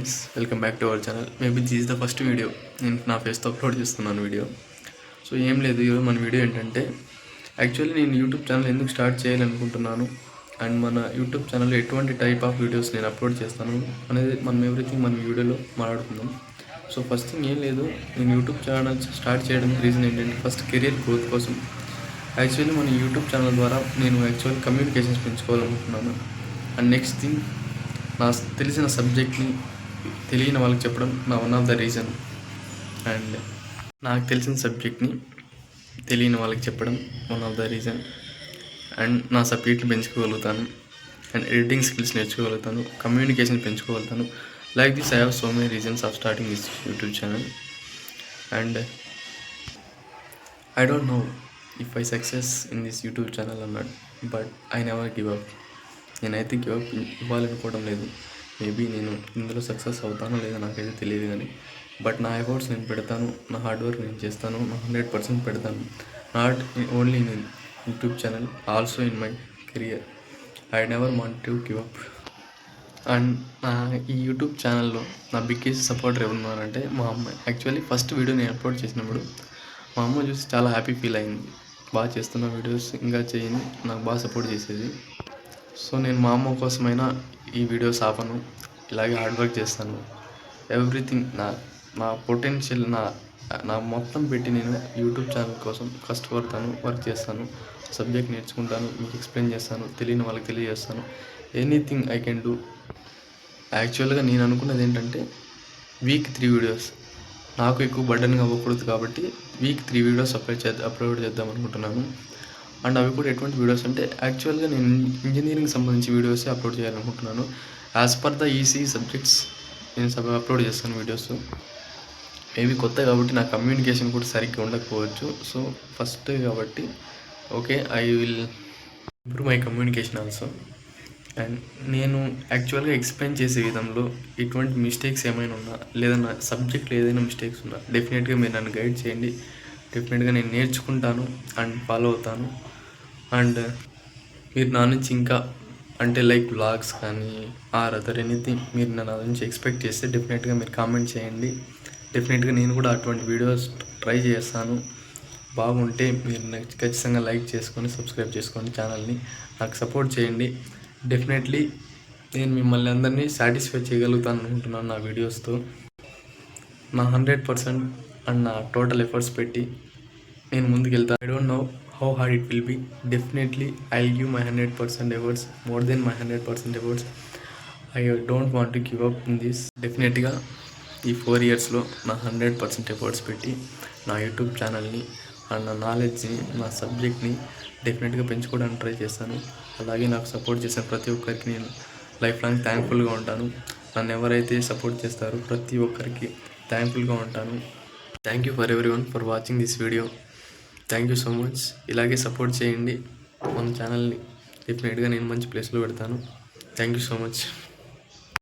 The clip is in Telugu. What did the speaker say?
Friends, welcome back to our channel. Maybe this is the first video నేను నా ఫేస్తో అప్లోడ్ చేస్తున్నాను వీడియో. సో ఏం లేదు, ఈరోజు మన వీడియో ఏంటంటే యాక్చువల్లీ నేను యూట్యూబ్ ఛానల్ ఎందుకు స్టార్ట్ చేయాలనుకుంటున్నాను అండ్ మన యూట్యూబ్ ఛానల్లో ఎటువంటి టైప్ ఆఫ్ వీడియోస్ నేను అప్లోడ్ చేస్తాను అనేది మనం ఎవ్రీథింగ్ మన వీడియోలో మాట్లాడుకుందాం. సో ఫస్ట్ థింగ్ ఏం లేదు, నేను యూట్యూబ్ ఛానల్ స్టార్ట్ చేయడానికి రీజన్ ఏంటంటే ఫస్ట్ కెరియర్ గ్రోత్ కోసం. యాక్చువల్లీ మన యూట్యూబ్ ఛానల్ ద్వారా నేను యాక్చువల్లీ కమ్యూనికేషన్స్ పెంచుకోవాలనుకుంటున్నాను. అండ్ నెక్స్ట్ థింగ్, నా తెలిసిన సబ్జెక్ట్ని తెలియని వాళ్ళకి చెప్పడం నా one of the reason. And నాకు తెలిసిన సబ్జెక్ట్ని తెలియని వాళ్ళకి చెప్పడం one of the reason. And నా సబ్జెక్ట్ని పెంచుకోగలుగుతాను, అండ్ ఎడిటింగ్ స్కిల్స్ నేర్చుకోగలుగుతాను, కమ్యూనికేషన్ పెంచుకోగలుగుతాను. Like this I have so many reasons of starting this YouTube channel. And I don't no if I success in this YouTube channel or not, but I never give up. నేనైతే గివ్ అప్ ఇవ్వాలనుకోవడం లేదు. మేబీ నేను ఇందులో సక్సెస్ అవుతానో లేదో నాకైతే తెలియదు, కానీ బట్ నా ఎఫర్ట్స్ నేను పెడతాను, నా హార్డ్ వర్క్ నేను చేస్తాను, నా 100% పెడతాను. Not only in YouTube channel, also in my career. I never want to give up. And నా ఈ యూట్యూబ్ ఛానల్లో నా బిగ్గెస్ట్ సపోర్టర్ ఎవరున్నారంటే మా అమ్మ. యాక్చువల్లీ ఫస్ట్ వీడియో నేను అప్లోడ్ చేసినప్పుడు మా అమ్మ చూసి చాలా హ్యాపీ ఫీల్ అయింది. బాగా చేస్తున్న వీడియోస్ ఇంకా చేయండి, నాకు బాగా సపోర్ట్ చేసేది. సో నేను మా అమ్మ కోసమైనా ఈ వీడియోస్ ఆపను, ఇలాగే హార్డ్ వర్క్ చేస్తాను. ఎవ్రీథింగ్ నా పొటెన్షియల్ నా మొత్తం పెట్టి నేను యూట్యూబ్ ఛానల్ కోసం కష్టపడతాను, వర్క్ చేస్తాను, సబ్జెక్ట్ నేర్చుకుంటాను, మీకు ఎక్స్ప్లెయిన్ చేస్తాను, తెలియని వాళ్ళకి తెలియజేస్తాను. Anything I can do. యాక్చువల్గా నేను అనుకున్నది ఏంటంటే వీక్ 3 వీడియోస్, నాకు ఎక్కువ బర్డన్గా అవ్వకూడదు కాబట్టి వీక్ 3 వీడియోస్ అప్లోడ్ చేద్దాం అనుకుంటున్నాను. అండ్ అవి కూడా ఎటువంటి వీడియోస్ అంటే యాక్చువల్గా నేను ఇంజనీరింగ్ సంబంధించి వీడియోసే అప్లోడ్ చేయాలనుకుంటున్నాను. As per the EC subjects నేను అప్లోడ్ చేస్తాను వీడియోస్. మేబీ కొత్త కాబట్టి నా కమ్యూనికేషన్ కూడా సరిగ్గా ఉండకపోవచ్చు. సో ఫస్ట్ కాబట్టి okay, I will improve my communication also. And నేను యాక్చువల్గా ఎక్స్ప్లెయిన్ చేసే విధంలో ఎటువంటి మిస్టేక్స్ ఏమైనా ఉన్నా, లేదా నా సబ్జెక్ట్లో ఏదైనా మిస్టేక్స్ ఉన్నా డెఫినెట్గా మీరు నన్ను గైడ్ చేయండి. డెఫినెట్గా నేను నేర్చుకుంటాను అండ్ ఫాలో అవుతాను. అండ్ మీరు నా నుంచి ఇంకా అంటే లైక్ వ్లాగ్స్ కానీ ఆర్ అదర్ ఎనీథింగ్ మీరు నా నుంచి ఎక్స్పెక్ట్ చేస్తే డెఫినెట్గా మీరు కామెంట్ చేయండి. డెఫినెట్గా నేను కూడా అటువంటి వీడియోస్ ట్రై చేస్తాను. బాగుంటే మీరు ఖచ్చితంగా లైక్ చేసుకొని సబ్స్క్రైబ్ చేసుకోండి ఛానల్ని, నాకు సపోర్ట్ చేయండి. డెఫినెట్లీ నేను మిమ్మల్ని అందరినీ సాటిస్ఫై చేయగలుగుతాను అనుకుంటున్నాను నా వీడియోస్తో. నా 100% అండ్ నా టోటల్ ఎఫర్ట్స్ పెట్టి నేను ముందుకెళ్తాను. I don't know how hard it will be. Definitely I'll give my 100% efforts, more than my 100% efforts. I don't want to give up in this. డెఫినెట్గా ఈ 4 ఇయర్స్లో నా 100% ఎఫర్ట్స్ పెట్టి నా యూట్యూబ్ ఛానల్ని అండ్ నా నాలెడ్జ్ని, నా సబ్జెక్ట్ని డెఫినెట్గా పెంచుకోవడానికి ట్రై చేస్తాను. అలాగే నాకు సపోర్ట్ చేసిన ప్రతి ఒక్కరికి నేను లైఫ్ లాంగ్ థ్యాంక్ఫుల్గా ఉంటాను. నన్ను ఎవరైతే సపోర్ట్ చేస్తారో ప్రతి ఒక్కరికి థ్యాంక్ఫుల్గా ఉంటాను. Thank you for everyone for watching this video. Thank you so much. ఇలాగే సపోర్ట్ చేయండి మన ఛానల్ని. డెఫినెట్గా నేను మంచి ప్లేస్లో పెడతాను. Thank you so much.